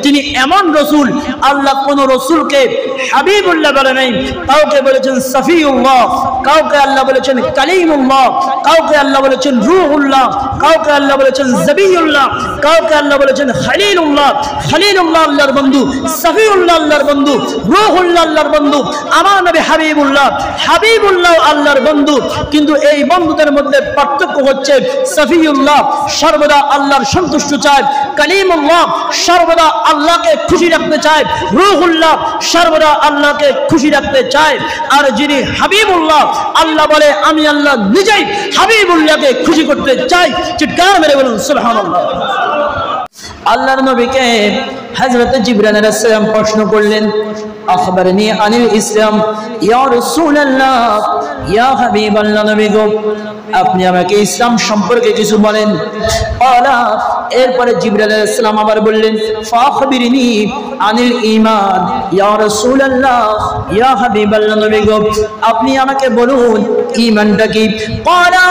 তিনি এমন রসুল, আল্লাহ কোন রসুলকে হাবিবুল্লাহ বলে নাই। কাউকে বলেছেন সফিউল্লাহ, কাউকে আল্লাহ বলেছেন কালিমুল্লাহ, কাউকে আল্লাহ বলেছেন রূহুল্লাহ, কাউকে আল্লাহ বলেছেন জবিউল্লাহ, কাউকে আল্লাহ বলেছেন খলিলুল্লাহ। খলিলুল্লাহ আল্লাহর বন্ধু, সফিউল্লাহ আল্লাহর বন্ধু, রূহুল্লাহ আল্লাহর বন্ধু। আমার নবী হাবিবুল্লাহ, হাবিবুল্লাহ আল্লাহর বন্ধু। কিন্তু এই বন্ধুদের মধ্যে পার্থক্য হচ্ছে সফিউল্লাহ সর্বদা আল্লাহর সন্তুষ্ট চায়, কালিমুল্লাহ সর্বদা আল্লাহকে খুশি রাখতে চায়, রূহুল্লাহ সর্বদা আল্লাহকে খুশি রাখতে চায়। আর যিনি হাবিবুল্লাহ, আল্লাহ বলে আমি আল্লাহ নিজেই হাবিবুল্লাহকে খুশি করতে চাই। চিৎকার মেরে বলুন সুবহানাল্লাহ। আল্লাহর নবীকে হযরত জিবরাইল আলাইহিস সালাম প্রশ্ন করলেন, আখবরনি আনিল ইসলাম ইয়া রাসূলুল্লাহ, ইয়া হাবিবাল্লাহ, নবী গো আপনি আমাকে ইসলাম সম্পর্কে কিছু বলেন। আলা, এরপরে জিবরাইল আলাইহিস সালাম আবার বললেন, ফাখবিরনি আনিল ঈমান ইয়া রাসূলুল্লাহ, ইয়া হাবিবাল্লাহ, নবী গো আপনি আমাকে বলুন ঈমানটা কি। আলা,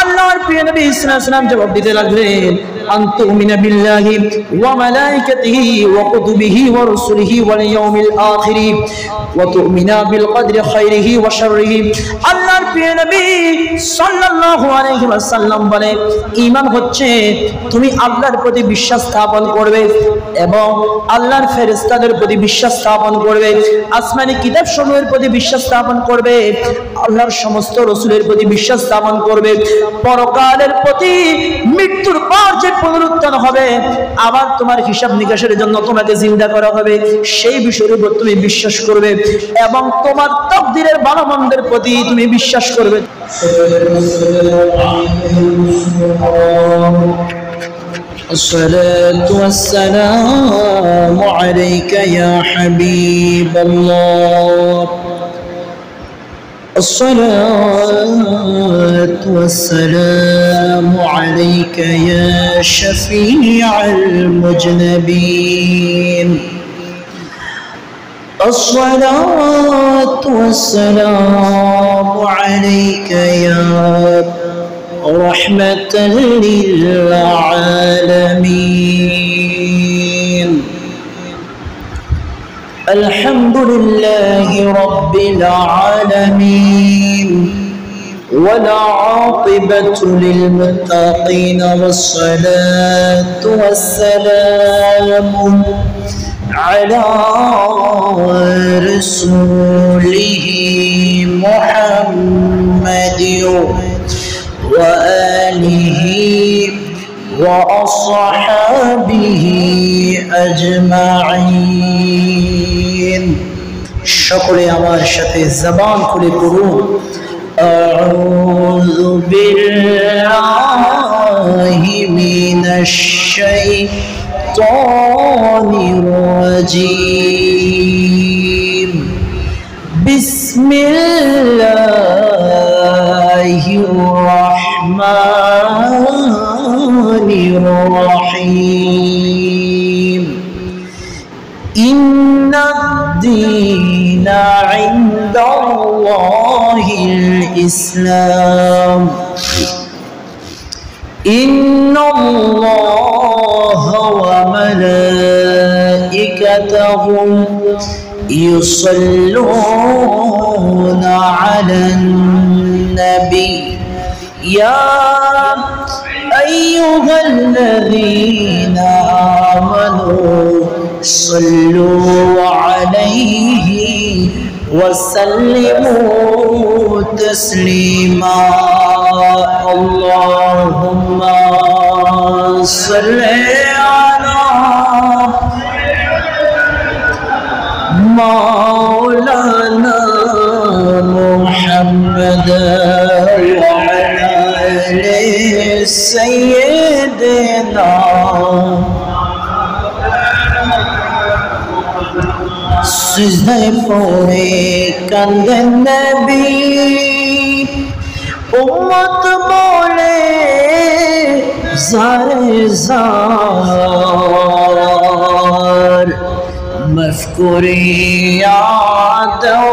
আল্লাহর প্রিয় নবী সাল্লাল্লাহু আলাইহি ওয়াসাল্লাম জবাব দিতে লাগলেন, আনতুমিনা বিল্লাহি ওয়া মালাইকাতিহি ওয়া কুতুবিহি ওয়া রুসুলিহি ওয়াল ইয়াউমিল আখির ওয়া তুমিনা বিল কদরি খাইরিহি ওয়া শাররিহি। আল্লাহর প্রিয় নবী সাল্লাল্লাহু আলাইহি ওয়াসাল্লাম বলে, ঈমান হচ্ছে তুমি আল্লাহর প্রতি বিশ্বাস স্থাপন করবে এবং আল্লাহর ফেরেশতাদের প্রতি বিশ্বাস স্থাপন করবে, আসমানি কিতাব সমূহের প্রতি বিশ্বাস স্থাপন করবে, আল্লাহর সমস্ত রাসূলের প্রতি বিশ্বাস স্থাপন করবে, পরকালের প্রতি, মৃত্যুর পর যে পুনরুত্থান হবে, আবার তোমার হিসাব নিকাশের জন্য তোমাকে জিন্দা করা হবে, সেই বিষয়ের উপর তুমি বিশ্বাস করবে এবং তোমার তাকদীরের ভালো মন্দের প্রতি তুমি বিশ্বাস করবে। الصلاة والسلام عليك يا حبيب الله، الصلاة والسلام عليك يا شفيع المذنبين، الصلاة والسلام عليك يا رحمة للعالمين. الحمد لله رب العالمين والعاقبة للمتقين، والصلاة والسلام على رسوله محمد وآله وأصحابه أجمعين। সকলে আমার সাথে জবান খুলে পড়ুন, আউযু বিল্লাহি মিনাশ শাইতানির রাজীম, বিসমিল্লাহির রহমানির রহিম। ইন্নাদ-দীনা ইনদাল্লাহিল ইসলাম, ইন্নাল্লাহা ওয়া মালাইকাতাহু ইউসাল্লুনা আলান নবী ইয়া আইয়ুহাল্লাযীনা আমানু সাল্লু আলাইহি ওয়া সাল্লিমু তাসলিমা। আল্লাহুম্মা সাল্লি আলা মাওলানা মুহাম্মাদ ওয়া আলা আলি সাইয়্যিদিনা। সিজদায় পড়ে কান্দেন নবী, উম্মত বলে জারে জার, মাফ করিয়া দাও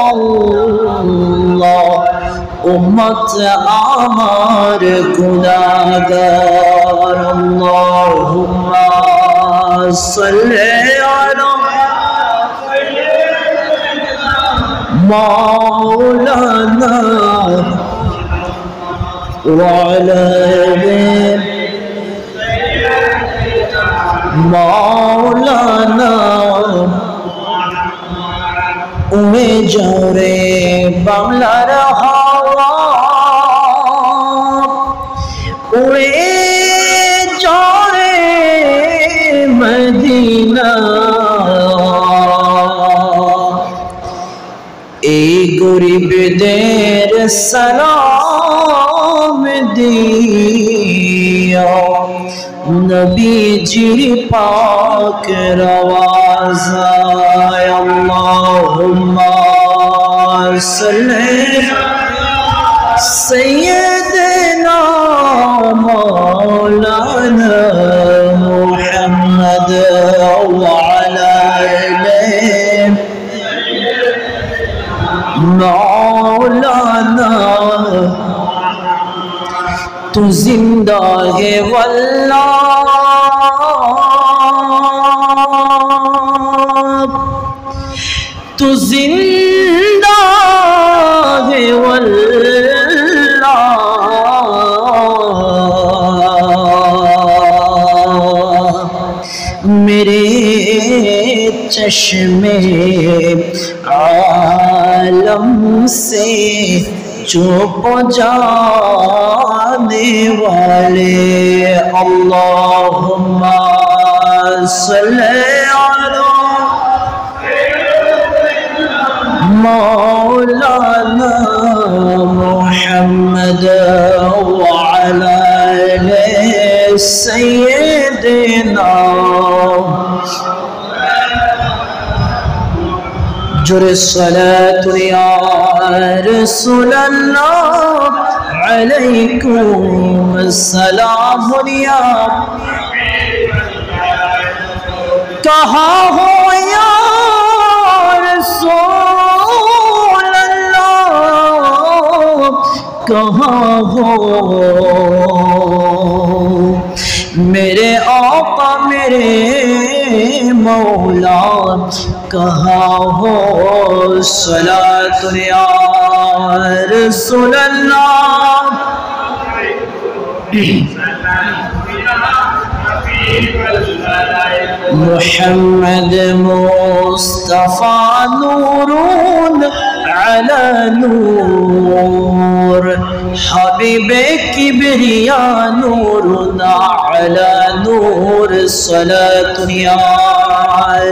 আল্লাহ, উম্মত আমার গুনাহগার। আল্লাহুম্মা صل على مولانا وعلى مولانا উড়ে যাও রে বাংলার হাওয়া উড়ে যাও রে মদিনা এই গরিবদের সালাম দিও নবীজির পাকের আওয়াজায় আল্লাহুম্মা সাল্লি সাইয়্যিদিনা মাওলানা মুহাম্মদ ওয়া আলা আলিহি مولانا تو زندہ ہے واللہ تو زندہ ہے واللہ میرے چشمے عالم سے چوپ جانے والے اللہم صلی علی مولانا محمد وعلى آل سیدنا جر الصلاة یا رسول اللہ علیکم السلام یا کہاں ہو یا رسول اللہ کہاں ہو میرے آقا میرے مولا کہاں ہو صلاۃ یا رسول اللہ محمد مصطفیٰ نور علی نور حبیب کبریا نور علی نور صلاۃ یا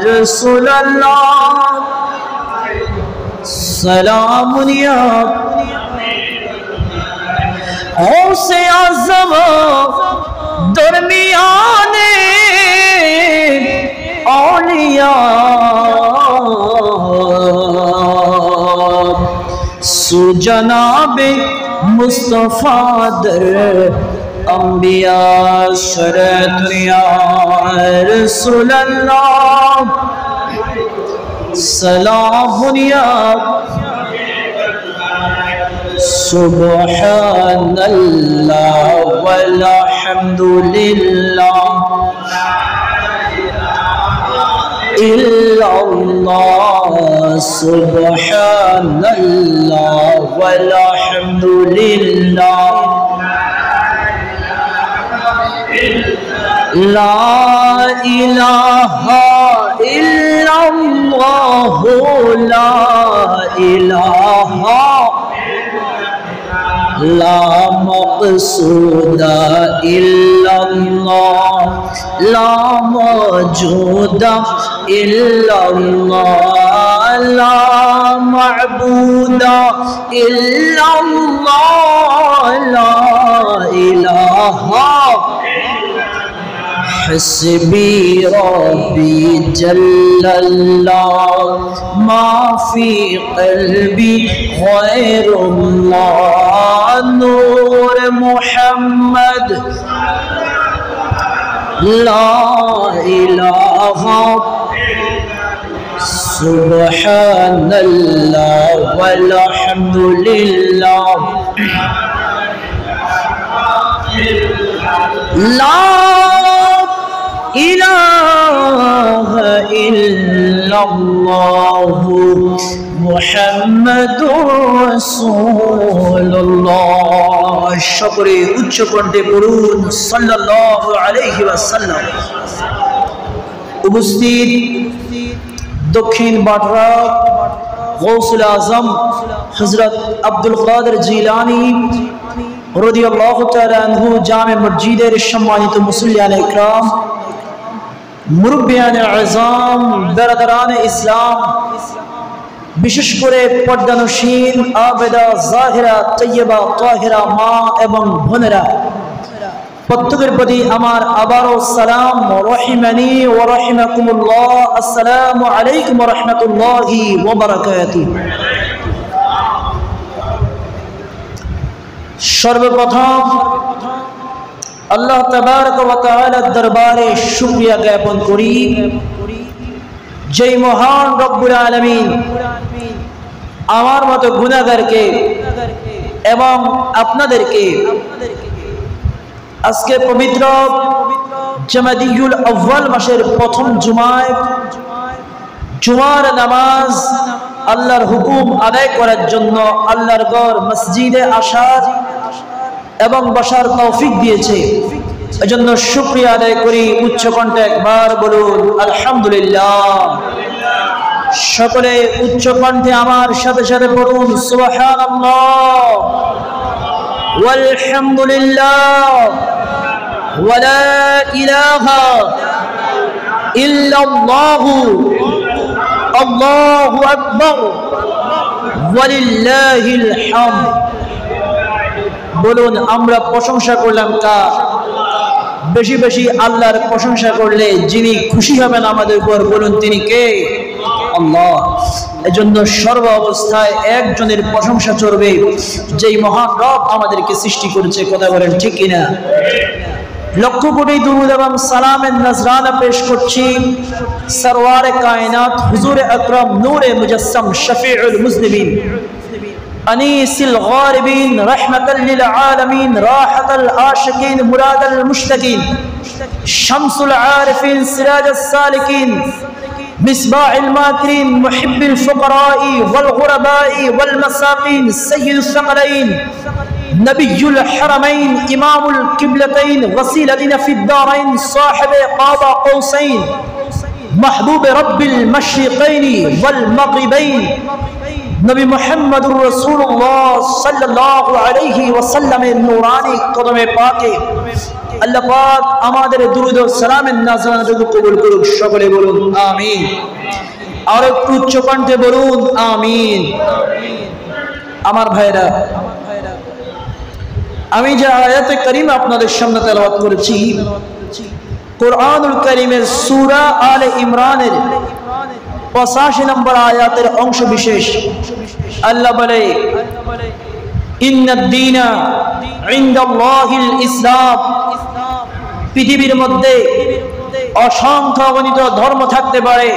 رسول اللہ سلام یا غوث اعظم درمیان اولیاء سو جناب مصطفیٰ در انبیاء صلاۃ یا رسول اللہ سلام یا سبحان اللہ والحمد للہ الا اللہ سبحان اللہ والحمد للہ لا الہ الا اللہ لا الہ لا مقصود الا اللہ لا موجود الا اللہ لا معبود الا اللہ لا الہ حسبی ربی جل اللہ ما فی قلبی غیر اللہ نور محمد لا الہ سبحان اللہ والحمد للہ لا ইলাহা ইল্লাল্লাহু মুহাম্মাদুর রাসূলুল্লাহ। সকলে উচ্চ কণ্ঠে পড়ুন সাল্লাল্লাহু আলাইহি ওয়াসাল্লাম। উপস্থিত দক্ষিণ বাটরা গৌসুল আজম হযরত আব্দুল কাদের জিলানী রাদিয়াল্লাহু তাআলা আনহু জামে মসজিদের সম্মানিত মুসল্লিয়ানে ইকরাম, মুরব্বিয়ানে আযম, বেরাদারানে ইসলাম, বিশেষ করে পর্দানশীন আবেদা জাহিরা তৈয়বা তাহিরা মা এবং বোনেরা, প্রত্যেকের প্রতি আমার আবারও সালাম রহিমানি ওয়া রাহিমাকুমুল্লাহ। আসসালামু আলাইকুম ওয়া রাহমাতুল্লাহি ওয়া বারাকাতুহু। সর্বপ্রথম আল্লাহ তাবারক ওয়া তাআলার দরবারে শুকরিয়া জ্ঞাপন করি, যেই মহান রব্বুল আলামিন আমার মতো গুনাহগারকে এবং আপনাদেরকে আজকে পবিত্র জামাদিউল আউয়াল মাসের প্রথম জুমায় জুমার নামাজ আল্লাহর হুকুম আদায় করার জন্য আল্লাহর ঘর মসজিদে আসার এবং বসার তৌফিক দিয়েছে। এজন্য শুকরিয়া আদায় করি। উচ্চ কণ্ঠে একবার বলুন আলহামদুলিল্লাহ। সকলে উচ্চ কণ্ঠে আমার সাথে সাথে পড়ুন সুবহানাল্লাহ ওয়ালহামদুলিল্লাহ ওয়ালা ইলাহা ইল্লাল্লাহু আল্লাহু আকবার ওয়ালিল্লাহিল হামদ। বলুন আমরা প্রশংসা করলাম কার? বেশি বেশি আল্লাহর প্রশংসা করলে যিনি খুশি হবেন আমাদের উপর, বলুন তিনি কে? আল্লাহ। এজন্য সর্ব অবস্থায় একজনের প্রশংসা চলবে, যেই মহান রব আমাদেরকে সৃষ্টি করেছে। কথা বলেন ঠিক কিনা? লক্ষ কোটি দুরূদ এবং সালামের নজরানা পেশ করছি সরওয়ারে কায়নাত হুজুর আকরাম নূরে মুজাসসাম শফিউল মুজনিবিন আনিসুল গারিবিন রাহমাতাল লিল আলামিন রাহাতাল আশিকিন মুরাদাল মুশতাকিন শামসুল আরিফিন সিরাজাস সালিকিন মিসবাহুল মাকিরিন মুহিব্বুল ফুকারা'i ওয়াল গুরাবা'i ওয়াল মাসাকিন সাইয়্যিদুস সাকলাইন নবিয়ুল হারামাইন ইমামুল কিবলাতাইন ওয়াসিলাতুনা ফিদ দারাইন সাহিবে কাবা কৌসাইন মাহবুব রব্বিল মাশরিকাইন ওয়াল মাগরিবাইন নবী মুহাম্মদুর রাসূলুল্লাহ সাল্লাল্লাহু আলাইহি ওয়াসাল্লামের নূরানি কদমে পাকে আল্লাহ পাক আমাদের দুরূদ ও সালামের নাজরানাটুকু কবুল করুক। সকলে বলুন আমিন। আর একটু উচ্চ কণ্ঠে বলুন আমিন। আমার ভাইরা, আমি যে আয়াতে কারিমা আপনাদের সামনে তেলাওয়াত করেছি কোরআনুল কারীমের সূরা আলে ইমরানের 85 নম্বর আয়াতের অংশ বিশেষ। আল্লাহ বলে ইন্নাদ দীনা ইনদাল্লাহিল ইসলাম। পৃথিবীর মধ্যে অসংখ্য অগণিত ধর্ম থাকতে পারে,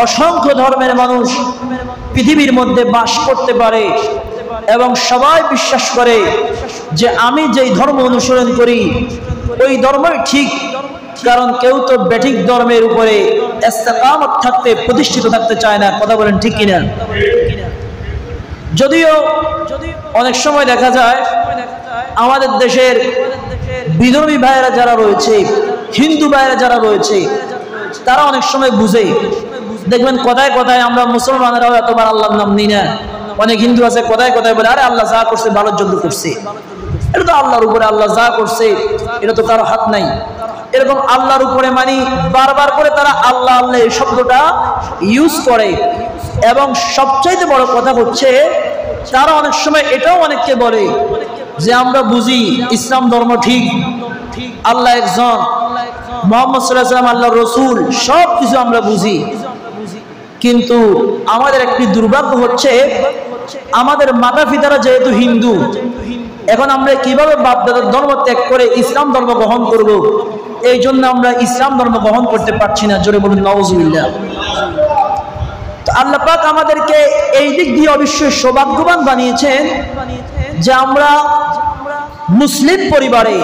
অসংখ্য ধর্মের মানুষ পৃথিবীর মধ্যে বাস করতে পারে এবং সবাই বিশ্বাস করে যে আমি যেই ধর্ম অনুসরণ করি ওই ধর্মই ঠিক, কারণ কেউ তো বেঠিক ধর্মের উপরে ইস্তেকামত থাকতে প্রতিষ্ঠিত থাকতে চায় না। কথা বলেন ঠিক কিনা? যদিও অনেক সময় দেখা যায় আমাদের দেশের বিধর্মী ভাইয়েরা যারা রয়েছে, হিন্দু ভাইয়েরা যারা রয়েছে, তারা অনেক সময় বুঝে, দেখবেন কথায় কথায় আমরা মুসলমানেরাও এতবার আল্লাহর নাম নিই না। অনেক হিন্দু আছে কথায় কথায় বলে আরে আল্লাহ যা করছে ভালোর জন্য করছে, এটা তো আল্লাহর উপরে, আল্লাহ যা করছে এটা তো কারো হাত নাই। এরকম আল্লাহর উপরে মানি বারবার করে তারা আল্লাহ আল্লাহ এই শব্দটা ইউজ করে। এবং সবচাইতে বড় কথা হচ্ছে তারা অনেক সময় এটাও অনেককে বলে যে আমরা বুঝি ইসলাম ধর্ম ঠিক, আল্লাহ একজন, মুহাম্মদ সাল্লাল্লাহু আলাইহি ওয়াসাল্লাম আল্লাহর রাসূল, সব কিছু আমরা বুঝি। কিন্তু আমাদের একটি দুর্ভাগ্য হচ্ছে আমাদের মাতা পিতারা যেহেতু হিন্দু, এখন আমরা কিভাবে বাপ দাদার ধর্ম ত্যাগ করে ইসলাম ধর্ম গ্রহণ করব, এই জন্য আমরা ইসলাম ধর্ম গ্রহণ করতে পারছি না। জোরে বলুন নাউজুবিল্লাহ। তো আল্লাহ পাক আমাদেরকে এই দিক দিয়ে অবশ্যই সৌভাগ্যবান বানিয়েছেন যে আমরা মুসলিম পরিবারে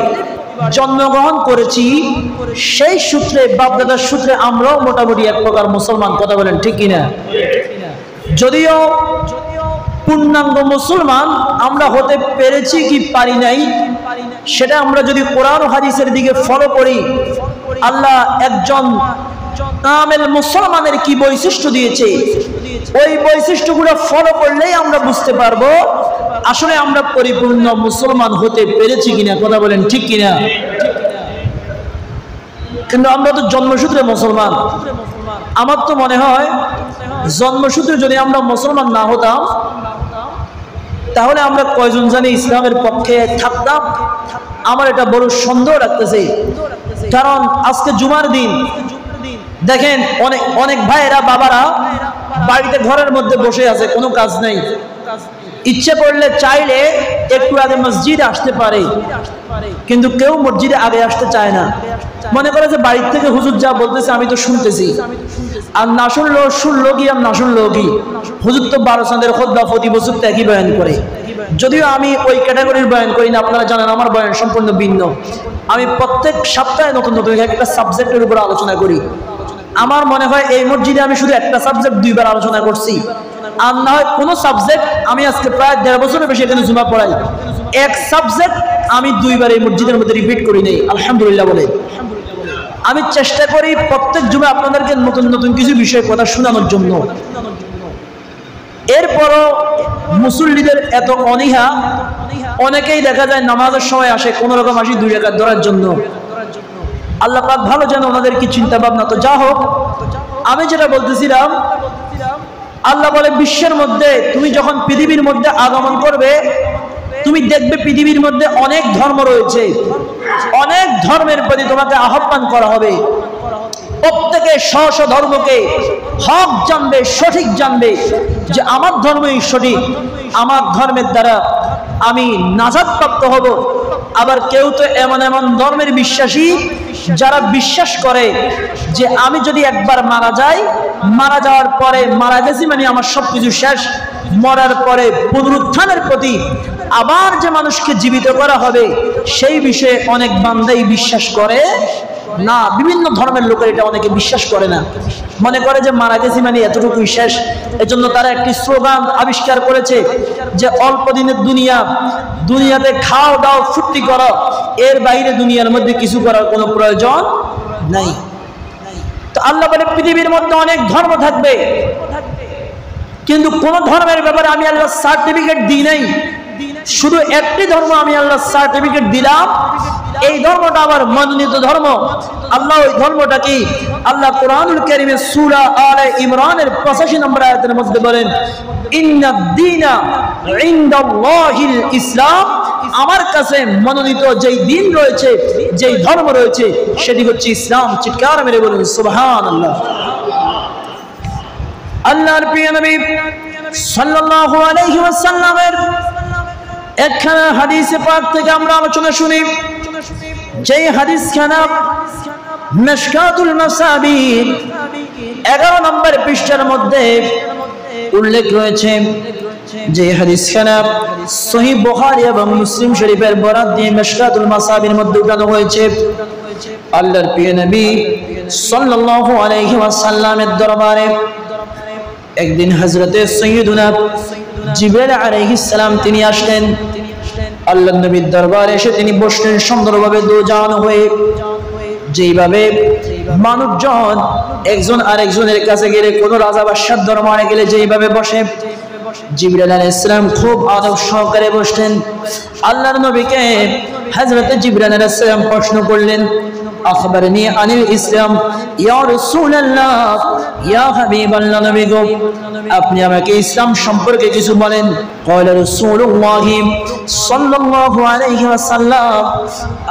জন্মগ্রহণ করেছি, সেই সূত্রে বাপদাদার সূত্রে আমরাও মোটামুটি এক প্রকার মুসলমান। কথা বলেন ঠিক কিনা? যদিও পূর্ণাঙ্গ মুসলমান আমরা হতে পেরেছি কি পারি নাই, সেটা আমরা যদি কোরআন ও হাদিসের দিকে ফলো করি, আল্লাহ একজন কামেল মুসলমানের কি বৈশিষ্ট্য দিয়েছে, ওই বৈশিষ্ট্যগুলো ফলো করলেই আমরা বুঝতে পারবো আসলে আমরা পরিপূর্ণ মুসলমান হতে পেরেছি কিনা। কথা বলেন ঠিক কিনা? কিন্তু আমরা তো জন্মসূত্রে মুসলমান। আমার তো মনে হয় জন্মসূত্রে যদি আমরা মুসলমান না হতাম, তাহলে আমরা কয়জন জানি ইসলামের পক্ষে থাকতাম? আমার এটা বড় সন্দেহ লাগতেছে। কারণ আজকে জুমার দিন, দেখেন অনেক ভাইয়েরা বাবারা বাড়িতে ঘরের মধ্যে বসে আছে, কোনো কাজ নেই, ইচ্ছে করলে চাইলে একটু আগে মসজিদে আসতে পারে, কিন্তু কেউ মসজিদে আগে আসতে চায় না। মনে করে যে বাড়ির থেকে হুজুর যা বলতেছে আমি তো শুনতেছি, আর না শুনলো কি আর না শুনলো কি, হুজুর তো 12 চাঁদের খুতবা প্রতি বছর তো একই বয়ান করে। যদিও আমি ওই ক্যাটাগরির বয়ান করি না, আপনারা জানেন আমার বয়ান সম্পূর্ণ ভিন্ন। আমি প্রত্যেক সপ্তাহে নতুন নতুন একটা সাবজেক্টের উপর আলোচনা করি। আমার মনে হয় এই মসজিদে আমি শুধু একটা সাবজেক্ট 2 বার আলোচনা করছি, আর না হয় কোনো সাবজেক্ট, আমি আজকে প্রায় 1.5 বছরের বেশি এখানে জুমা পড়াই, এক সাবজেক্ট আমি 2 বার এই মসজিদের মধ্যে রিপিট করি নাই, আলহামদুলিল্লাহ বলে। আমি চেষ্টা করি প্রত্যেক জুমা আপনাদেরকে নতুন নতুন কিছু বিষয়ে কথা শোনানোর জন্য। এরপরও মুসল্লিদের এত অনীহা, অনেকেই দেখা যায় নামাজের সময় আসে কোনো রকম আসি 2 রাকাত ধরার জন্য। আল্লাহ পাক ভালো জানে ওনাদের কি চিন্তা ভাবনা। তো যা হোক, আমি যেটা বলতেছিলাম, আল্লাহ বলে বিশ্বের মধ্যে তুমি যখন পৃথিবীর মধ্যে আগমন করবে, তুমি দেখবে পৃথিবীর মধ্যে অনেক ধর্ম রয়েছে, অনেক ধর্মের প্রতি তোমাকে আহ্বান করা হবে। প্রত্যেকে স্ব ধর্মকে হক জানবে, সঠিক জানবে যে আমার ধর্মই সঠিক, আমার ধর্মের দ্বারা আমি নাজাত প্রাপ্ত হব। আবার কেউ তো এমন এমন ধর্মের বিশ্বাসী যারা বিশ্বাস করে যে আমি যদি একবার মারা যাই, মারা যাওয়ার পরে মারা গেছি মানে আমার সবকিছু শেষ, মরার পরে পুনরুত্থানের প্রতি আবার যে মানুষকে জীবিত করা হবে সেই বিষয়ে অনেক বান্দাই বিশ্বাস করে না। বিভিন্ন ধর্মের লোকের এটা অনেকে বিশ্বাস করে না, মনে করে যে মারা গেছি মানে এতটুকুই শেষ। এজন্য তারা একটি স্লোগান আবিষ্কার করেছে যে অল্প দিনের দুনিয়াতে খাও দাও ফুর্তি করো, এর বাইরে দুনিয়ার মধ্যে কিছু করার কোনো প্রয়োজন নাই। তো আল্লাহ বলে পৃথিবীর মধ্যে অনেক ধর্ম থাকবে, কিন্তু কোন ধর্মের ব্যাপারে আমি আল্লাহ সার্টিফিকেট দিই নাই। শুধু একটি ধর্ম আমি আল্লাহ সার্টিফিকেট দিলাম, এই ধর্মটা আমার মনোনীত ধর্ম। আল্লাহ ওই ধর্মটা কি? আল্লাহ কোরআনুল কারীমে সূরা আলে ইমরানের 85 নম্বর আয়াতের মধ্যে বলেন, ইন্নাদ-দীনা ইনদাল্লাহিল ইসলাম, আমার কাছে মনোনীত যেই দিন রয়েছে, যেই ধর্ম রয়েছে, সেটি হচ্ছে ইসলাম। চিৎকার মেরে বলুন সুবহানাল্লাহ। আল্লাহর প্রিয় নবী সাল্লাল্লাহু আলাইহি ওয়াসাল্লামের একখানা হাদিসে পাক থেকে আমরা আলোচনা শুনি, যেই হাদিসখানা মিশকাতুল মাসাবিহ 11 নম্বর পৃষ্ঠার মধ্যে উল্লেখ রয়েছে। যে হাদিসখানা সহিহ বুখারী এবং মুসলিম শরীফের বরাত দিয়ে মিশকাতুল মাসাবির মধ্যে উঠানো হয়েছে। আল্লাহর প্রিয় নবী সাল্লাল্লাহু আলাইহি ওয়াসাল্লামের দরবারে একদিন হযরতে সাইয়্যিদুনা জিবরাইল আলাইহিস সালাম তিনি আসলেন। আল্লাহর নবীর দরবারে এসে তিনি বসলেন সুন্দরভাবে দোজান হয়ে, যেইভাবে মানুষজন একজন আরেকজনের কাছে গেলে কোনো রাজা বাদশার দরবারে গেলে যেইভাবে বসে, জিবরাইল আলাইহিস সালাম খুব আদব সহকারে বসলেন। আল্লাহর নবীকে হযরতে জিবরাইল আলাইহিস সালাম প্রশ্ন করলেন, আখবরনি আনিল ইসলাম ইয়া রাসূলুল্লাহ, ইয়া হাবিবাল্লাহ, নবী গো আপনি আমাকে ইসলাম সম্পর্কে কিছু বলেন। ক্বালা রাসূলুল্লাহ সাল্লাল্লাহু আলাইহি ওয়াসাল্লাম,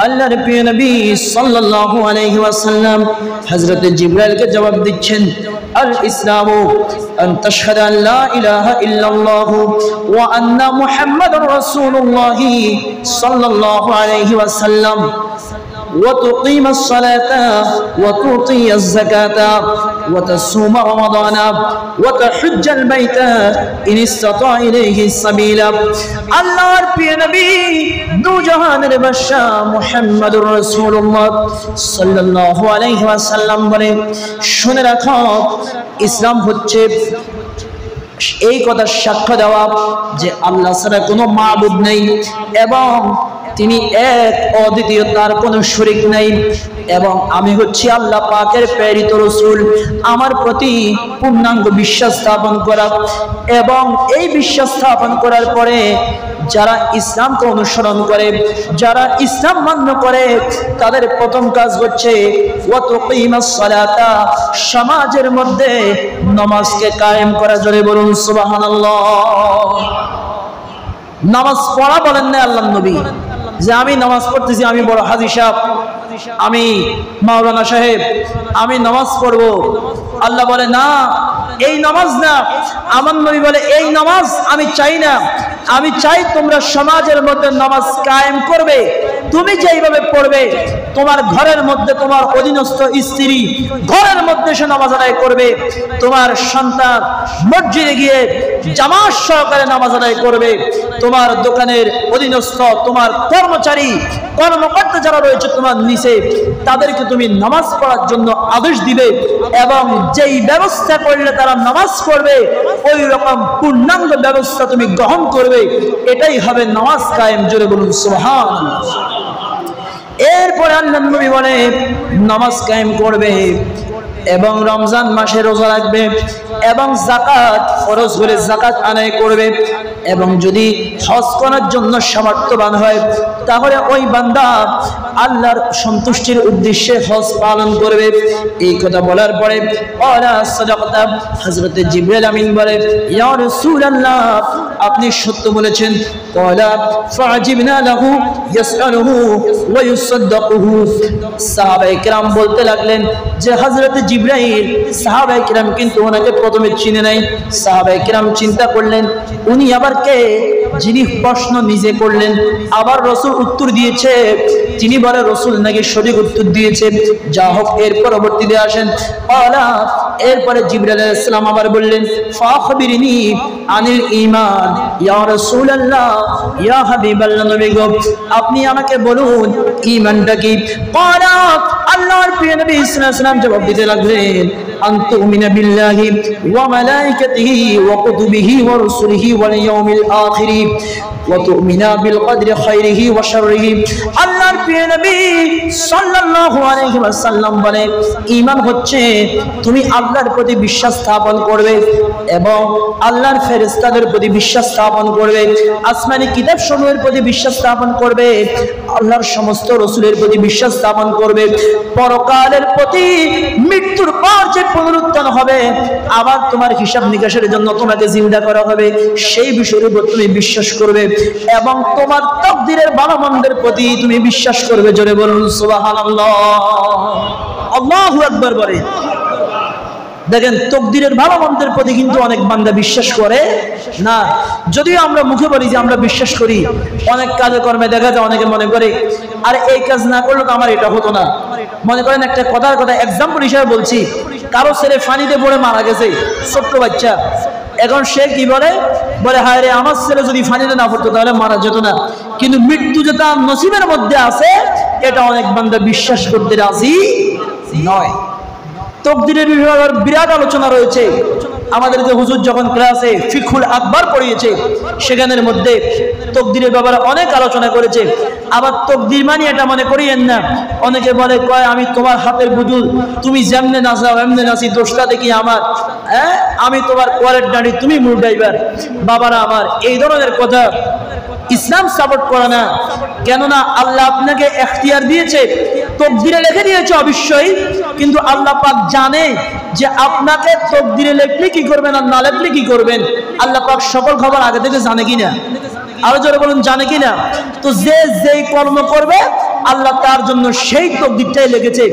আল্লাহর প্রিয় নবী সাল্লাল্লাহু আলাইহি ওয়াসাল্লাম হযরত জিবরাইলকে জবাব দিচ্ছেন, আল ইসলামু আন তাশহাদু আন লা ইলাহা ইল্লাল্লাহ ওয়া আন্না মুহাম্মাদুর রাসূলুল্লাহ সাল্লাল্লাহু আলাইহি ওয়াসাল্লাম। وتقيم الصلاة وتعطي الزكاة وتصوم رمضان وتحج البيت إن استطاع إليه السبيل আল্লাহর প্রিয় নবী দু জাহানের বাদশা মুহাম্মদুর রাসূলুল্লাহ সাল্লাল্লাহু আলাইহি ওয়াসাল্লাম বলে শুনে রাখো ইসলাম হচ্ছে এই কথা সাক্ষ্য দেওয়া যে আল্লাহ ছাড়া কোনো মাবুদ নেই এবং তিনি এক অদ্বিতীয়, তার কোনো শরীক নেই এবং আমি হচ্ছি আল্লাহ পাকের প্রেরিত রাসূল। আমার প্রতি পূর্ণাঙ্গ বিশ্বাস স্থাপন করা এবং এই বিশ্বাস স্থাপন করার পরে যারা ইসলামকে অনুসরণ করে, যারা ইসলাম মান্য করে, তাদের প্রথম কাজ হচ্ছে ওয়াতুকিমাস সালাতা, সমাজের মধ্যে নামাজকে কায়েম করা। জোরে বলুন সুবহানাল্লাহ। নামাজ পড়া বলেন না আল্লাহর নবী যে আমি নামাজ পড়তেছি, আমি বড় হাজী সাহেব, আমি মাওলানা সাহেব, আমি নামাজ পড়বো। আল্লাহ বলে না, এই নামাজ না। আমার নবী বলে এই নামাজ আমি চাই না, আমি চাই তোমরা সমাজের মধ্যে নামাজ কায়েম করবে। তুমি যেইভাবে পড়বে, তোমার ঘরের মধ্যে তোমার অধীনস্থ স্ত্রী ঘরের মধ্যে সে নামাজ আদায় করবে, তোমার সন্তান মসজিদে গিয়ে জামাত সহকারে নামাজ আদায় করবে, তোমার দোকানের অধীনস্থ তোমার কর্মচারী কর্মকর্তা যারা রয়েছে তোমার নিচে, তাদেরকে তুমি নামাজ পড়ার জন্য আদেশ দিবে এবং যেই ব্যবস্থা করলে তারা নামাজ পড়বে ওই রকম পূর্ণাঙ্গ ব্যবস্থা তুমি গ্রহণ করবে। এটাই হবে নামাজ কায়েম। জোরে বলুন সুবহানাল্লাহ। এরপরে আল্লাহর নবী বলে নামাজ কায়েম করবে এবং রমজান মাসে রোজা রাখবে এবং যাকাত ফরজ হলে যাকাত আদায় করবে এবং যদি হজ করার জন্য সামর্থ্যবান হয় তাহলে ওই বান্দা আল্লাহর সন্তুষ্টির উদ্দেশ্যে হজ পালন করবে। এই কথা বলার পরে ওয়ালা সাদাকাতা, হযরত জিবরাইল আমিন বলে ইয়া রাসূলুল্লাহ আপনি সত্য বলেছেন। ক্বালা ফাজিবনা লাহু ইয়াসআলুহু ওয়া ইউসাদ্দাকুহু। সাহাবায়ে কেরাম বলতে লাগলেন যে হযরত জিবরাইল, সাহাবায়ে কেরাম কিন্তু ওনাকে প্রথমে চিনে নাই। সাহাবায়ে কেরাম চিন্তা করলেন উনি আবার কে, যিনি প্রশ্ন নিজে করলেন আবার রাসূল উত্তর দিয়েছে। তিনি বলে রাসূল নাকি সঠিক উত্তর দিয়েছে। যা হোক, এর পরবর্তীতে আসেন ক্বালা, এরপরে জিবরাইল আলাইহিস সালাম আবার বললেন ফাখবিরনি আনিল ঈমান ইয়া রাসূলুল্লাহ, ইয়া হাবিবাল্লাহ নবী গো আপনি আমাকে বলুন ঈমানটা কি। ক্বালা, আল্লাহর প্রিয় নবী সাল্লাল্লাহু আলাইহি ওয়াসাল্লাম জবাব দিতে লাগলেন আনতুমিনা বিল্লাহি ওয়া মালাইকাতিহি ওয়া কুতুবিহি ওয়া রুসুলিহি ওয়াল ইয়াউমিল আখির ওয়া তুমিনা বিল কদরি খাইরিহি ওয়া শাররিহি। আল্লাহর প্রিয় নবী সাল্লাল্লাহু আলাইহি ওয়াসাল্লাম বলে ঈমান হচ্ছে তুমি আল্লাহর প্রতি বিশ্বাস স্থাপন করবে এবং আল্লাহর ফেরেশতাদের প্রতি বিশ্বাস স্থাপন করবে, আসমানি কিতাব সমূহের প্রতি বিশ্বাস স্থাপন করবে, আল্লাহর সমস্ত রাসূলের প্রতি বিশ্বাস স্থাপন করবে, পরকালের প্রতি, মৃত্যুর পর যে পুনরুত্থান হবে আবার তোমার হিসাব নিকাশের জন্য তোমাকে জিন্দা করা হবে সেই বিষয়ের উপর তুমি বিশ্বাস করবে এবং তোমার তাকদীরের ভালো মন্দের প্রতি তুমি বিশ্বাস করবে। জোরে বলুন সুবহানাল্লাহ। আল্লাহু আকবার বলে। দেখেন তাকদীরের ভালো মন্দের প্রতি কিন্তু অনেক বান্দা বিশ্বাস করে না। যদিও আমরা মুখে বলি যে আমরা বিশ্বাস করি, অনেক কাজে কর্মে দেখা যায় অনেকে মনে করে আর এই কাজ না করলে তো আমার এটা হতো না। মনে করেন একটা কথার কথা এক্সাম্পল হিসেবে বলছি, কারো ছেলে পানিতে পড়ে মারা গেছে, ছোট্ট বাচ্চা, এখন সে কি বলে, বলে হায় রে আমার ছেলে যদি পানিতে না পড়তো তাহলে মারা যেত না, কিন্তু মৃত্যু যে তার নসিবের মধ্যে আছে এটা অনেক বান্দা বিশ্বাস করতে রাজি নয়। তাকদীরের বিষয়ে বিরাট আলোচনা রয়েছে। আমাদেরকে হুজুর যখন ক্লাসে ফিকহুল আকবার পড়িয়েছে সেখানের মধ্যে তাকদীরের ব্যাপারে অনেক আলোচনা করেছে। আবার তাকদীর মানে এটা মনে করিয়েন না, অনেকে বলে কয় আমি তোমার হাতের বুদুল, তুমি যেমনে নাচাও এমনে নাচি, দোষটা দেখি আমার, হ্যাঁ আমি তোমার কোয়ারের দাঁড়ি, তুমি মূল ড্রাইভার, বাবারা আমার, এই ধরনের কথা ইসলাম সাপোর্ট করে না। কেননা আল্লাহ আপনাকে এখতিয়ার দিয়েছে, তাকদীরে লিখে দিয়েছে অবশ্যই, কিন্তু আল্লাহ পাক জানে যে আপনাকে তাকদীরে লিখলে কি করবেন আর না লিখলে কি করবেন। আল্লাহ পাক সকল খবর আগে থেকে জানে কিনা, আরো জোরে বলুন জানে কিনা। তো যে যেই কর্ম করবে আল্লাহ তার জন্য সেই তকদিরটাই লিখেছে।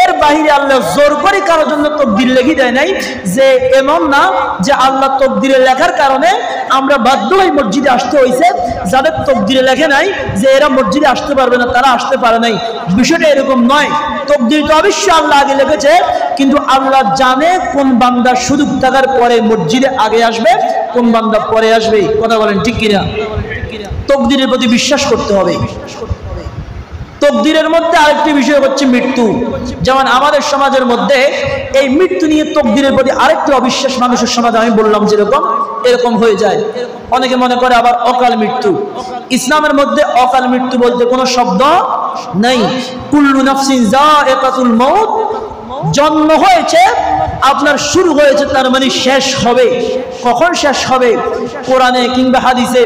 এর বাইরে আল্লাহ জোর করে কারোর জন্য তকদির লিখে দেয় নাই। যে এমন না যে আল্লাহ তকদিরে লেখার কারণে আমরা বাধ্য হয়ে মসজিদে আসতে হয়েছে, যাদের তকদিরে লেখে নাই যে এরা মসজিদে আসতে পারবে না তারা আসতে পারে নাই, বিষয়টা এরকম নয়। তকদির তো অবশ্যই আল্লাহ আগে লিখেছে, কিন্তু আল্লাহ জানে কোন বান্দা সুযোগ থাকার পরে মসজিদে আগে আসবে, কোন বান্দা পরে আসবে। কথা বলেন ঠিক কিনা? তকদিরের প্রতি বিশ্বাস করতে হবে। তকদিরের মধ্যে আরেকটি বিষয় হচ্ছে মৃত্যু। যেমন আমাদের সমাজের মধ্যে এই মৃত্যু নিয়ে তকদিরের প্রতি আরেকটি অবিশ্বাস মানুষের সমাজে, আমি বললাম যেরকম এরকম হয়ে যায়। অনেকে মনে করে আবার অকাল মৃত্যু। ইসলামের মধ্যে অকাল মৃত্যু বলতে কোনো শব্দ নেই। কুল্লু নাফসিন যায়কাতুল মাউত, জন্ম হয়েছে আপনার, শুরু হয়েছে, তার মানে শেষ হবে। কখন শেষ হবে? কোরআনে কিংবা হাদিসে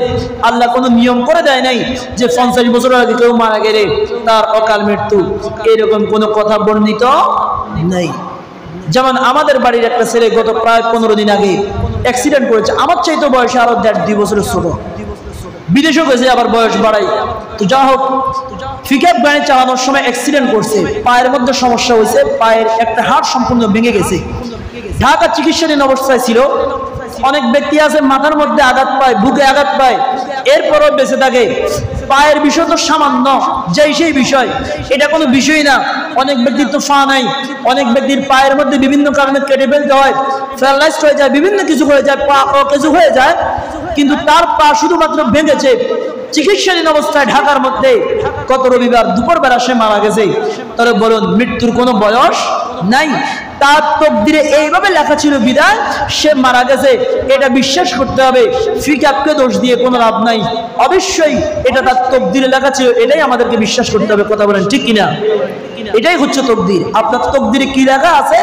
আল্লাহ কোনো নিয়ম করে দেয় নাই যে 50 বছর আগে কেউ মারা গেলে তার অকাল মৃত্যু, এরকম কোনো কথা বর্ণিত নেই। যেমন আমাদের বাড়ির একটা ছেলে গত প্রায় 15 দিন আগে অ্যাক্সিডেন্ট করেছে। আমার চাইতে বয়সে আরো 1.5-2 বছরের ছোট, বিদেশে গেছে, আবার বয়স বাড়াই। তো যা হোক, পিকআপ গাড়ি চালানোর সময় অ্যাক্সিডেন্ট করছে, পায়ের মধ্যে সমস্যা হয়েছে, পায়ের একটা হাড় সম্পূর্ণ ভেঙে গেছে। ঢাকা চিকিৎসাধীন অবস্থায় ছিল। অনেক ব্যক্তি আছে মাথার মধ্যে আঘাত পায়, বুকে আঘাত পায়, এরপরও বেঁচে থাকে। পায়ের বিষয় তো সামান্য, যেই সেই বিষয়, এটা কোনো বিষয় না। অনেক ব্যক্তির তো পা নাই, অনেক ব্যক্তির পায়ের মধ্যে বিভিন্ন কারণে কেটে ফেলতে হয়, প্যারালাইজড হয়ে যায়, বিভিন্ন কিছু হয়ে যায়, পা অকেজু হয়ে যায়, কিন্তু তার পা শুধুমাত্র ভেঙেছে। চিকিৎসাধীন অবস্থায় ঢাকার মধ্যে গত রবিবার দুপুরবেলা সে মারা গেছে। তাহলে বলুন, মৃত্যুর কোনো বয়স নাই। তার তকদিরে এইভাবে লেখা ছিল বিদায় সে মারা গেছে, এটা বিশ্বাস করতে হবে। ফিকআপকে দোষ দিয়ে কোনো লাভ নাই, অবশ্যই এটা তার তকদিরে লেখা ছিল, এটাই আমাদেরকে বিশ্বাস করতে হবে। কথা বলেন ঠিক কিনা? এটাই হচ্ছে তকদির। আপনার তকদিরে কি লেখা আছে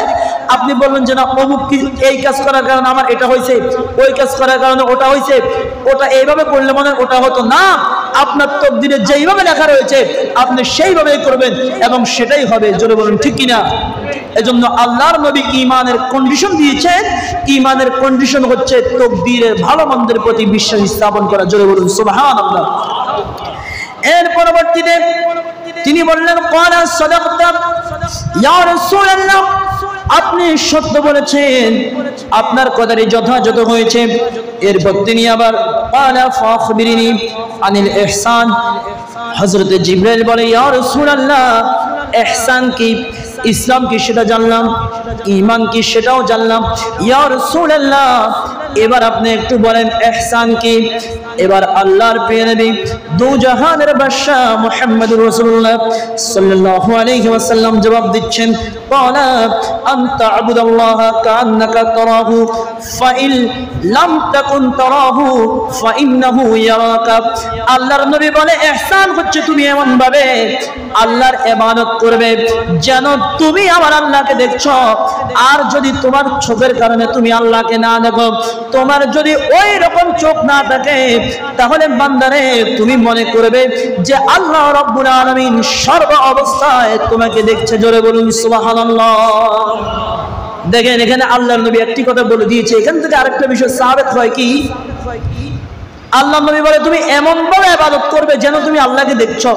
আপনি বলবেন যে না অমুক কি এই কাজ করার কারণে আমার এটা হয়েছে, ওই কাজ করার কারণে ওটা হয়েছে, ওটা এইভাবে করলে মনে ওটা হতো না। আপনার তকদিরে যেইভাবে লেখা রয়েছে আপনি সেইভাবেই করবেন এবং সেটাই হবে। জোরে বলুন ঠিক কিনা? এজন্য আল্লাহর নবী ঈমানের কন্ডিশন দিয়েছেন। ঈমানের কন্ডিশন হচ্ছে তকদিরের ভালো মন্দের প্রতি বিশ্বাস স্থাপন করা। জোরে বলুন সুবহানাল্লাহ। এর পরবর্তীতে তিনি বললেন, ক্বালা সাদাকতা ইয়া রাসূলুল্লাহ, আপনি সত্য বলেছেন, আপনার কথাটি যথাযথ হয়েছে। এরপর তিনি আবার ক্বালা ফাখবিরনি আনিল ইহসান, হযরত জিবরাইল বলে, ইয়া রাসূলুল্লাহ, ইহসান কি, ইসলাম কি সেটা জানলাম, ঈমান কি সেটাও জানলাম। ইয়া রাসূলুল্লাহ, এবার আপনি একটু বলেন ইহসান কি। এবার আল্লাহর প্রিয় নবী দু জাহানের বাদশা মুহাম্মদুর রাসূলুল্লাহ সাল্লাল্লাহু আলাইহি ওয়াসাল্লাম জবাব দিচ্ছেন, ক্বালা আনতা আবুদাল্লাহ কান্নাকা তারাহু ফাইল লাম তাকুন তারাহু ফাইন্নাহু ইয়ারাকা। আল্লাহর নবী বলে, ইহসান হচ্ছে তুমি এমন ভাবে আল্লাহর ইবাদত করবে যেন তুমি আমার আল্লাহকে দেখছো। আর যদি তোমার চোখের কারণে তুমি আল্লাহকে না দেখো, তোমার যদি ওই রকম চোখ না থাকে, তাহলে বান্দারে তুমি মনে করবে যে আল্লাহ রাব্বুল আলামিন সর্ব অবস্থায় তোমাকে দেখছে। জোরে বলুন সুবহানাল্লাহ। দেখেন এখানে আল্লাহর নবী একটি কথা বলে দিয়েছে। এখান থেকে আরেকটা বিষয় সাবেত হয় কি, আল্লাহর নবী বলে তুমি এমন ভাবে ইবাদত করবে যেন তুমি আল্লাহকে দেখছো।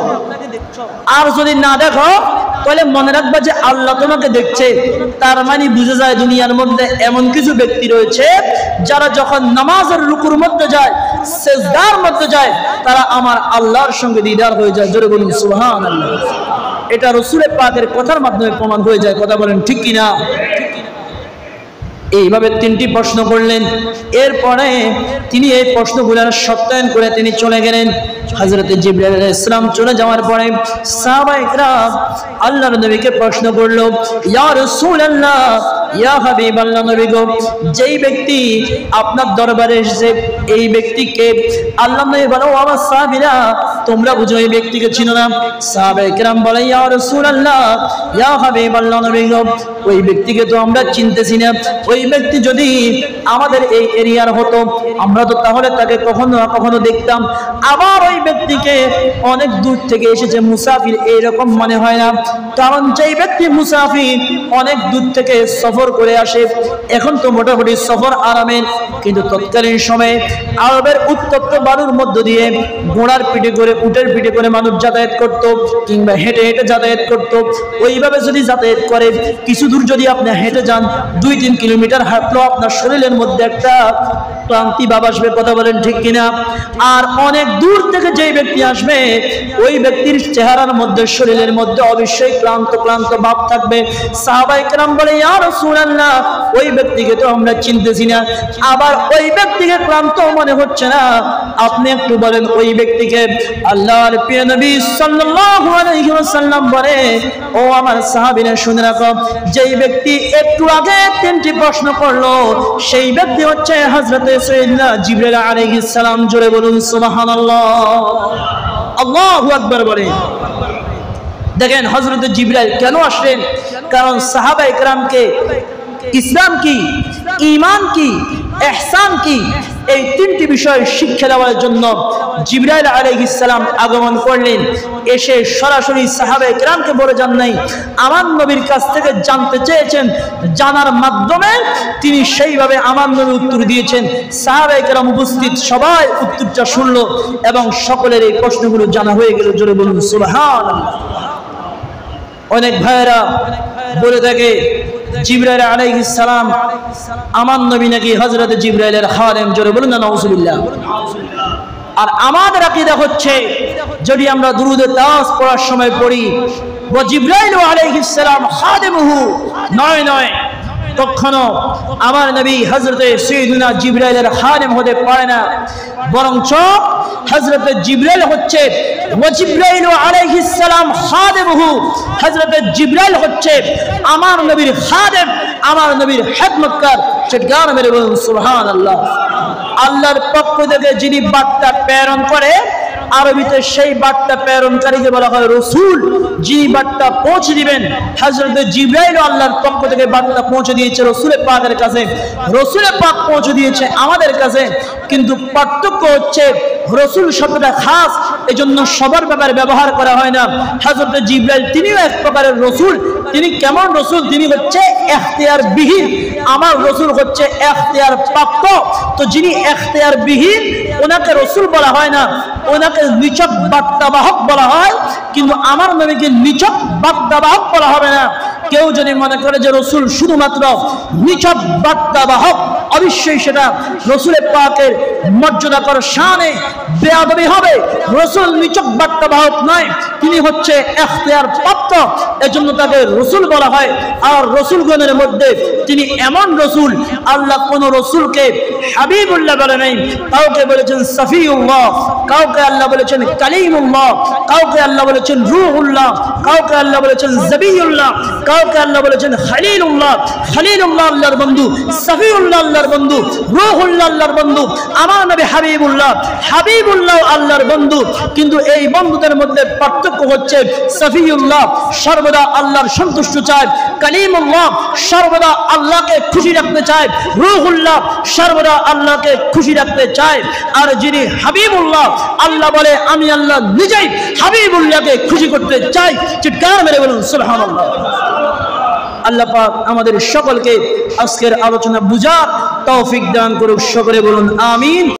আর যদি না দেখো তাহলে মনে রাখবা যে আল্লাহ তোমাকে দেখছে। তার মানে বুঝে যায় দুনিয়ার মধ্যে এমন কিছু ব্যক্তি রয়েছে যারা যখন নামাজের রুকুর মধ্যে যায়, সিজদার মধ্যে যায়, তারা আমার আল্লাহর সঙ্গে দিদার হয়ে যায়। জোরে বলুন সুবহানাল্লাহ। এটা রাসূল পাকের কথার মাধ্যমে প্রমাণ হয়ে যায়। কথা বলেন ঠিক কিনা? এইভাবে তিনটি প্রশ্ন করলেন। এরপরে তিনি এই প্রশ্নগুলোর সত্যায়ন করে তিনি চলে গেলেন। হযরত জিবরাইল আলাইহিস সালাম চলে যাওয়ার পরে সাহাবায়ে কেরাম আল্লাহর নবীকে প্রশ্ন করলো, ইয়া রাসূলুল্লাহ, ইয়া হাবিবাল্লাহ, নবী গো, যেই ব্যক্তি আপনার দরবারে এসেছে এই ব্যক্তিকে আল্লাহর নবী বলে, ও আমার সাহাবীরা, তোমরা বুঝো এই ব্যক্তিকে চিনো না? সাহাবায়ে কেরাম বলে, ইয়া রাসূলুল্লাহ, ইয়া হাবিবাল্লাহ, নবী গো, ওই ব্যক্তিকে তো আমরা চিনতেছি না। ওই ব্যক্তি যদি আমাদের এই এরিয়ার হতো আমরা তো তাহলে তাকে কখনো না কখনো দেখতাম। আবার ওই ব্যক্তিকে অনেক দূর থেকে এসেছে মুসাফির এইরকম মনে হয় না, কারণ যেই ব্যক্তি মুসাফির অনেক দূর থেকে সফর সফর করে আসে। এখন তো মোটামুটি সফর আরামের, কিন্তু তৎকালীন সময়ে আরবের উত্তপ্ত বালুর মধ্য দিয়ে ঘোড়ার পিঠে করে, উটের পিঠে করে মানুষ যাতায়াত করত, কিংবা হেঁটে হেঁটে যাতায়াত করত। ওইভাবে যদি যাতায়াত করে কিছু দূর যদি আপনি হেঁটে যান, 2-3 কিলোমিটার হাঁটলেও আপনার শরীরের মধ্যে একটা ক্লান্তি ভাব আসবে। কথা বলেন ঠিক কিনা? আর অনেক দূর থেকে যেই ব্যক্তি আসবে, ওই ব্যক্তির চেহারার মধ্যে, শরীরের মধ্যে অবশ্যই ক্লান্ত ক্লান্ত ভাব থাকবে। সাহাবায়ে কেরাম বলে, ইয়া রাসূলুল্লাহ, ওই ব্যক্তিকে তো আমরা চিনতেছি না, আবার ওই ব্যক্তিকে ক্লান্ত মনে হচ্ছে না, আপনি একটু বলেন ওই ব্যক্তিকে। আল্লাহর প্রিয় নবী সাল্লাল্লাহু আলাইহি ওয়াসাল্লাম বলে, ও আমার সাহাবীরা শুনে রাখো, যেই ব্যক্তি একটু আগে 3টি প্রশ্ন করলো, সেই ব্যক্তি হচ্ছে হযরতে সাইয়্যিদনা জিবরাইল আলাইহিস সালাম। জোরে বলুন সুবহানাল্লাহ, আল্লাহু আকবার বলে। দেখেন হযরতে জিবরাইল কেন আসলেন? কারণ সাহাবায়ে কেরামকে ইসলাম কি, ঈমান কি, ইহসান কি, এই 3টি বিষয় শিক্ষা দেওয়ার জন্য জিবরাইল আলাইহিস সালাম আগমন করলেন। এসে সরাসরি সাহাবায়ে কেরামকে বলে যান নাই, আমার নবীর কাছ থেকে জানতে চেয়েছেন, জানার মাধ্যমে তিনি সেইভাবে আমার নবী উত্তর দিয়েছেন। সাহাবায়ে কেরাম উপস্থিত সবাই উত্তরটা শুনলো এবং সকলের এই প্রশ্নগুলো জানা হয়ে গেল। জোরে বলুন সুবহানাল্লাহ। অনেক ভাইয়েরা বলে থাকে জিবরাইল আলাইহিস সালাম আমার নবী নাকি হযরত জিবরাইলের খাদেম। জোরে বলুন না নাউযুবিল্লাহ। আর আমাদের আকীদা হচ্ছে, যদি আমরা দুরূদে তাওয়াস পড়ার সময় পড়ি, ওয়া জিবরাইল আলাইহিস সালাম খাদেমুহু, নয় নয়, কখনো আমার নবী হযরতে সাইয়্যিদুনা জিবরাইলের খাদেম হতে পারে না, বরঞ্চ হযরতে জিবরাইল হচ্ছে, ওয়া জিবরাইল আলাইহিস সালাম খাদেমুহু, হযরতে জিবরাইল হচ্ছে আমার নবীর খাদেম, আমার নবীর খেদমতকার। চিৎকার মেরে বলুন সুবহানাল্লাহ। আল্লাহর পক্ষ থেকে যিনি বার্তা প্রেরণ করে, আরবিতে সেই বার্তা প্রেরণকারীকে বলা হয় রাসূল। যিনি বার্তা পৌঁছে দিবেন, হযরত জিবরাইল আল্লাহর পক্ষ থেকে বার্তা পৌঁছে দিয়েছে রাসূল পাকের কাছে, রাসূল পাক পৌঁছে দিয়েছে আমাদের কাছে। কিন্তু পার্থক্য হচ্ছে, রাসূল শব্দটা খাস, এজন্য সবার ব্যাপারে ব্যবহার করা হয় না। হযরত জিবরাইল তিনিও এক প্রকারের রাসূল। তিনি কেমন রাসূল? তিনি হচ্ছে এখতিয়ারবিহীন, আমার রাসূল হচ্ছে এখতিয়ার প্রাপ্ত। তো যিনি এখতিয়ারবিহীন, ওনাকে রাসূল বলা হয় না, ওনাকে নিছক বার্তাবাহক বলা হয়। কিন্তু আমার নবীকে নিছক বার্তাবাহক বলা হবে না। কেউ যদি মনে করে যে রাসূল শুধুমাত্র নিছক বার্তাবাহক, অবশ্যই সেটা রাসূল পাকের মর্যাদাকর শানে বেয়াদবি হবে। রাসূল নিছক বার্তাবাহক নয়, তিনি হচ্ছে এখতিয়ার প্রাপ্ত, এজন্য তাকে রাসূল বলা হয়। আর রাসূলগণের মধ্যে তিনি এমন রাসূল, আল্লাহ কোন রাসূলকে হাবিবুল্লাহ বলে নাই, কাউকে বলেছেন সফিউল্লাহ, কাউকে আল্লাহ বলেছেন কালিমুল্লাহ, কাউকে আল্লাহ বলেছেন রূহুল্লাহ, কাউকে আল্লাহ বলেছেন জবিউল্লাহ, কাউকে আল্লাহ বলেছেন খলিলুল্লাহ। খলিলুল্লাহ আল্লাহর বন্ধু, সফিউল্লাহ আল্লাহর বন্ধু, রূহুল্লাহ আল্লাহর বন্ধু, আমার নবী হাবিবুল্লাহ, হাবিবুল্লাহ আল্লাহর বন্ধু। কিন্তু এই বন্ধুদের মধ্যে পার্থক্য হচ্ছে, সফিউল্লাহ সর্বদা আল্লাহর সন্তুষ্ট চায়, কালিমুল্লাহ সর্বদা আল্লাহকে খুশি রাখতে চায়, রূহুল্লাহ সর্বদা আল্লাহকে খুশি রাখতে চায়। আর যিনি হাবিবুল্লাহ, আল্লাহ বলে আমি আল্লাহ নিজেই হাবিবুল্লাহকে খুশি করতে চাই। চিৎকার মেরে বলুন সুবহানাল্লাহ। আল্লাহ পাক আমাদের সকলকে আজকের আলোচনা বুঝার তৌফিক দান করুক। সকলে বলুন আমিন।